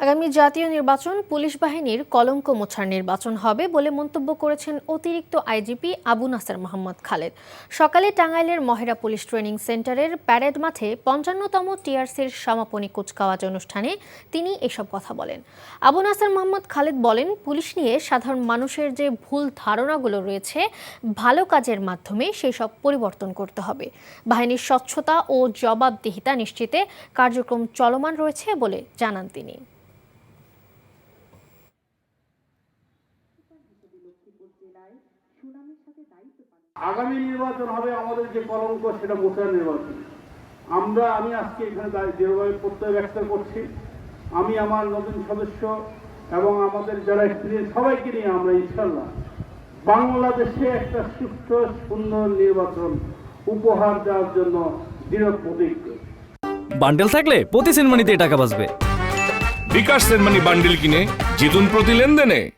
আগামী জাতীয় নির্বাচন পুলিশ বাহিনীর কলঙ্ক মোছার নির্বাচন হবে বলে মন্তব্য করেছেন অতিরিক্ত আইজিপি আবু নাসের মোহাম্মদ খালেদ। সকালে টাঙ্গাইলের মহেরা পুলিশ ট্রেনিং সেন্টারের প্যারেড মাঠে ৫৫তম টিআরসির সমাপনী কুচকাওয়াজ অনুষ্ঠানে তিনি এসব কথা বলেন। আবু নাসের মোহাম্মদ খালেদ বলেন, পুলিশ নিয়ে সাধারণ মানুষের যে ভুল ধারণাগুলো রয়েছে, ভালো কাজের মাধ্যমে সেই সব পরিবর্তন করতে হবে। বাহিনীর স্বচ্ছতা ও জবাবদিহিতা নিশ্চিতে কার্যক্রম চলমান রয়েছে বলে জানান তিনি। আগামী নির্বাচন হবে আমাদের যে কলঙ্ক, সেটা মোছার নির্বাচন। আমি আজকে এখানে দৃঢ়ভাবে প্রত্যয় ব্যক্ত করছি। আমি আমার নতুন সদস্য এবং আমাদের যারা এক্সপিরিয়েন্স সবাইকে নিয়ে আমরা ইনশাল্লাহ বাংলাদেশে একটা সুস্থ সুন্দর নির্বাচন উপহার দেওয়ার জন্য দৃঢ় প্রতিজ্ঞ। বান্ডেল থাকলে প্রতি সেনমানিতে টাকা বাঁচবে। বিকাশ সেনমানি বান্ডেল কিনে জিতুন প্রতি লেনদেনে।